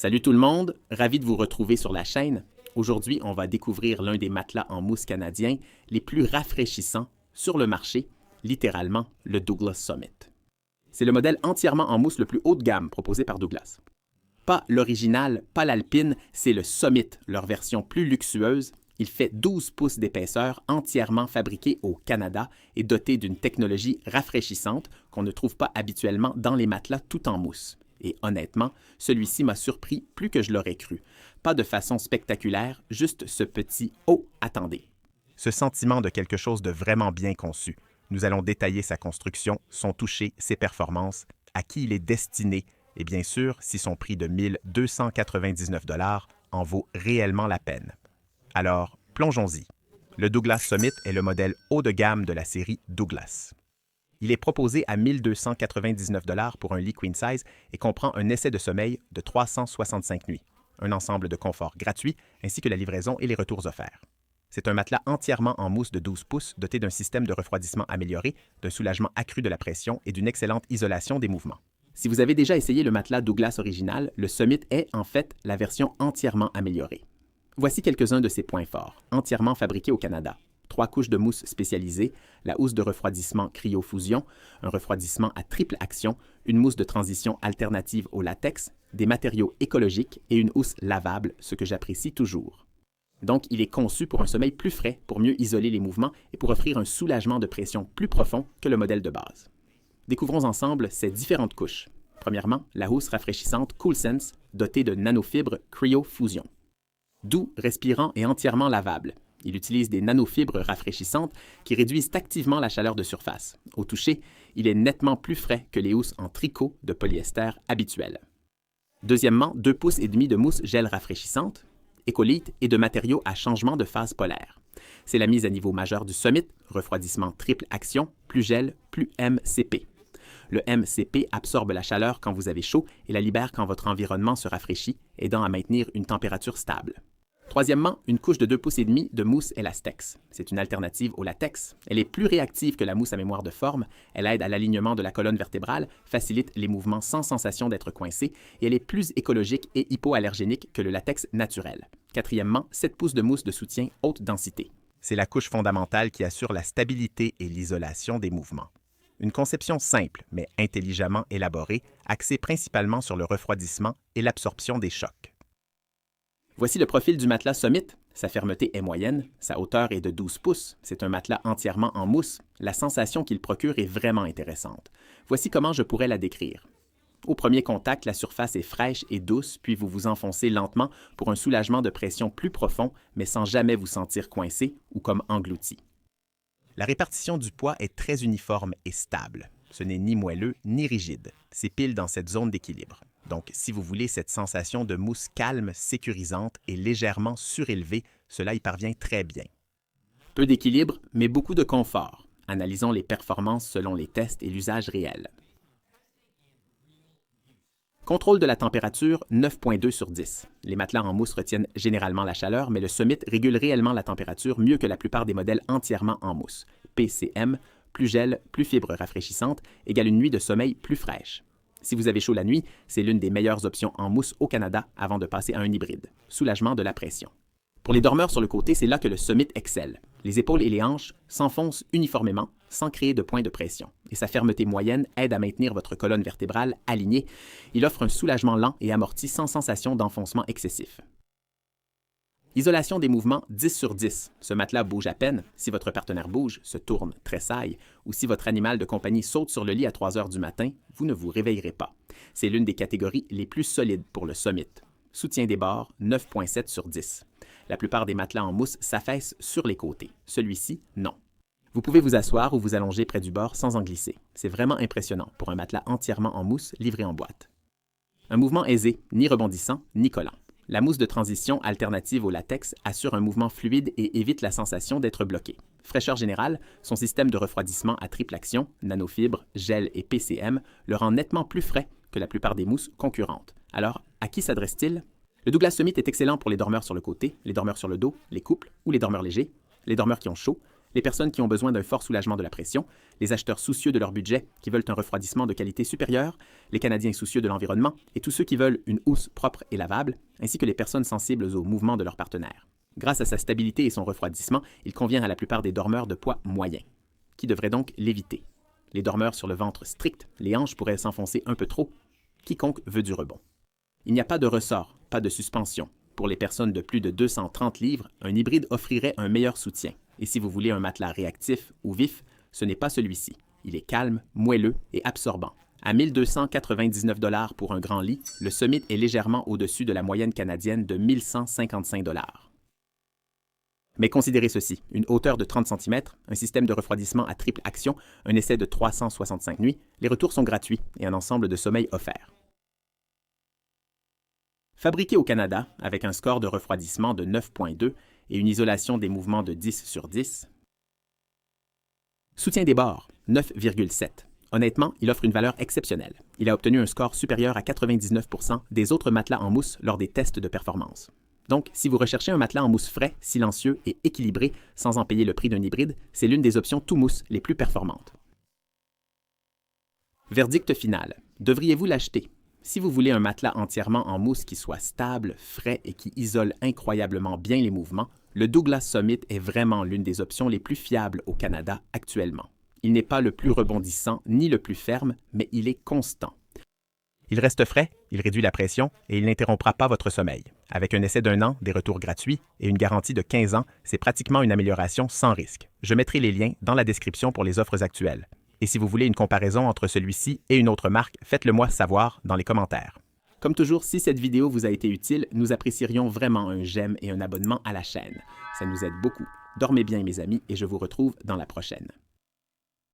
Salut tout le monde, ravi de vous retrouver sur la chaîne. Aujourd'hui, on va découvrir l'un des matelas en mousse canadiens les plus rafraîchissants sur le marché, littéralement le Douglas Summit. C'est le modèle entièrement en mousse le plus haut de gamme proposé par Douglas. Pas l'original, pas l'Alpine, c'est le Summit, leur version plus luxueuse. Il fait 12 pouces d'épaisseur, entièrement fabriqué au Canada et doté d'une technologie rafraîchissante qu'on ne trouve pas habituellement dans les matelas tout en mousse. Et honnêtement, celui-ci m'a surpris plus que je l'aurais cru. Pas de façon spectaculaire, juste ce petit « Oh, attendez ». Ce sentiment de quelque chose de vraiment bien conçu. Nous allons détailler sa construction, son toucher, ses performances, à qui il est destiné et bien sûr si son prix de 1 299 $ en vaut réellement la peine. Alors, plongeons-y. Le Douglas Summit est le modèle haut de gamme de la série Douglas. Il est proposé à 1 299 $ pour un lit queen size et comprend un essai de sommeil de 365 nuits, un ensemble de confort gratuit ainsi que la livraison et les retours offerts. C'est un matelas entièrement en mousse de 12 pouces doté d'un système de refroidissement amélioré, d'un soulagement accru de la pression et d'une excellente isolation des mouvements. Si vous avez déjà essayé le matelas Douglas original, le Summit est en fait la version entièrement améliorée. Voici quelques-uns de ses points forts, entièrement fabriqués au Canada. 3 couches de mousse spécialisées, la housse de refroidissement cryofusion, un refroidissement à triple action, une mousse de transition alternative au latex, des matériaux écologiques et une housse lavable, ce que j'apprécie toujours. Donc, il est conçu pour un sommeil plus frais, pour mieux isoler les mouvements et pour offrir un soulagement de pression plus profond que le modèle de base. Découvrons ensemble ces différentes couches. Premièrement, la housse rafraîchissante CoolSense, dotée de nanofibres cryofusion. Doux, respirant et entièrement lavable. Il utilise des nanofibres rafraîchissantes qui réduisent activement la chaleur de surface. Au toucher, il est nettement plus frais que les housses en tricot de polyester habituelles. Deuxièmement, 2 pouces et demi de mousse gel rafraîchissante, écolite et de matériaux à changement de phase polaire. C'est la mise à niveau majeur du Summit, refroidissement triple action, plus gel, plus MCP. Le MCP absorbe la chaleur quand vous avez chaud et la libère quand votre environnement se rafraîchit, aidant à maintenir une température stable. Troisièmement, une couche de 2 pouces et demi de mousse Elastex. C'est une alternative au latex. Elle est plus réactive que la mousse à mémoire de forme, elle aide à l'alignement de la colonne vertébrale, facilite les mouvements sans sensation d'être coincé et elle est plus écologique et hypoallergénique que le latex naturel. Quatrièmement, 7 pouces de mousse de soutien haute densité. C'est la couche fondamentale qui assure la stabilité et l'isolation des mouvements. Une conception simple, mais intelligemment élaborée, axée principalement sur le refroidissement et l'absorption des chocs. Voici le profil du matelas Summit. Sa fermeté est moyenne, sa hauteur est de 12 pouces. C'est un matelas entièrement en mousse. La sensation qu'il procure est vraiment intéressante. Voici comment je pourrais la décrire. Au premier contact, la surface est fraîche et douce, puis vous vous enfoncez lentement pour un soulagement de pression plus profond, mais sans jamais vous sentir coincé ou comme englouti. La répartition du poids est très uniforme et stable. Ce n'est ni moelleux ni rigide. C'est pile dans cette zone d'équilibre. Donc, si vous voulez cette sensation de mousse calme, sécurisante et légèrement surélevée, cela y parvient très bien. Peu d'équilibre, mais beaucoup de confort. Analysons les performances selon les tests et l'usage réel. Contrôle de la température, 9.2 sur 10. Les matelas en mousse retiennent généralement la chaleur, mais le Summit régule réellement la température mieux que la plupart des modèles entièrement en mousse. PCM, plus gel, plus fibres rafraîchissantes, égale une nuit de sommeil plus fraîche. Si vous avez chaud la nuit, c'est l'une des meilleures options en mousse au Canada avant de passer à un hybride. Soulagement de la pression. Pour les dormeurs sur le côté, c'est là que le Summit excelle. Les épaules et les hanches s'enfoncent uniformément, sans créer de point de pression. Et sa fermeté moyenne aide à maintenir votre colonne vertébrale alignée. Il offre un soulagement lent et amorti sans sensation d'enfoncement excessif. Isolation des mouvements, 10 sur 10. Ce matelas bouge à peine. Si votre partenaire bouge, se tourne, tressaille, ou si votre animal de compagnie saute sur le lit à 3 heures du matin, vous ne vous réveillerez pas. C'est l'une des catégories les plus solides pour le Summit. Soutien des bords, 9.7 sur 10. La plupart des matelas en mousse s'affaissent sur les côtés. Celui-ci, non. Vous pouvez vous asseoir ou vous allonger près du bord sans en glisser. C'est vraiment impressionnant pour un matelas entièrement en mousse livré en boîte. Un mouvement aisé, ni rebondissant, ni collant. La mousse de transition alternative au latex assure un mouvement fluide et évite la sensation d'être bloqué. Fraîcheur générale, son système de refroidissement à triple action, nanofibres, gel et PCM, le rend nettement plus frais que la plupart des mousses concurrentes. Alors, à qui s'adresse-t-il? Le Douglas Summit est excellent pour les dormeurs sur le côté, les dormeurs sur le dos, les couples ou les dormeurs légers, les dormeurs qui ont chaud, Les personnes qui ont besoin d'un fort soulagement de la pression, les acheteurs soucieux de leur budget qui veulent un refroidissement de qualité supérieure, les Canadiens soucieux de l'environnement et tous ceux qui veulent une housse propre et lavable, ainsi que les personnes sensibles aux mouvements de leur partenaire. Grâce à sa stabilité et son refroidissement, il convient à la plupart des dormeurs de poids moyen, qui devraient donc l'éviter. Les dormeurs sur le ventre strict, les hanches pourraient s'enfoncer un peu trop. Quiconque veut du rebond. Il n'y a pas de ressort, pas de suspension. Pour les personnes de plus de 230 livres, un hybride offrirait un meilleur soutien. Et si vous voulez un matelas réactif ou vif, ce n'est pas celui-ci. Il est calme, moelleux et absorbant. À 1 299 $ pour un grand lit, le Summit est légèrement au-dessus de la moyenne canadienne de 1 155 $. Mais considérez ceci, une hauteur de 30 cm, un système de refroidissement à triple action, un essai de 365 nuits, les retours sont gratuits et un ensemble de sommeil offert. Fabriqué au Canada, avec un score de refroidissement de 9.2 et une isolation des mouvements de 10 sur 10. Soutien des bords, 9,7. Honnêtement, il offre une valeur exceptionnelle. Il a obtenu un score supérieur à 99% des autres matelas en mousse lors des tests de performance. Donc, si vous recherchez un matelas en mousse frais, silencieux et équilibré sans en payer le prix d'un hybride, c'est l'une des options tout mousse les plus performantes. Verdict final. Devriez-vous l'acheter? Si vous voulez un matelas entièrement en mousse qui soit stable, frais et qui isole incroyablement bien les mouvements, le Douglas Summit est vraiment l'une des options les plus fiables au Canada actuellement. Il n'est pas le plus rebondissant ni le plus ferme, mais il est constant. Il reste frais, il réduit la pression et il n'interrompra pas votre sommeil. Avec un essai d'1 an, des retours gratuits et une garantie de 15 ans, c'est pratiquement une amélioration sans risque. Je mettrai les liens dans la description pour les offres actuelles. Et si vous voulez une comparaison entre celui-ci et une autre marque, faites-le moi savoir dans les commentaires. Comme toujours, si cette vidéo vous a été utile, nous apprécierions vraiment un j'aime et un abonnement à la chaîne. Ça nous aide beaucoup. Dormez bien mes amis et je vous retrouve dans la prochaine.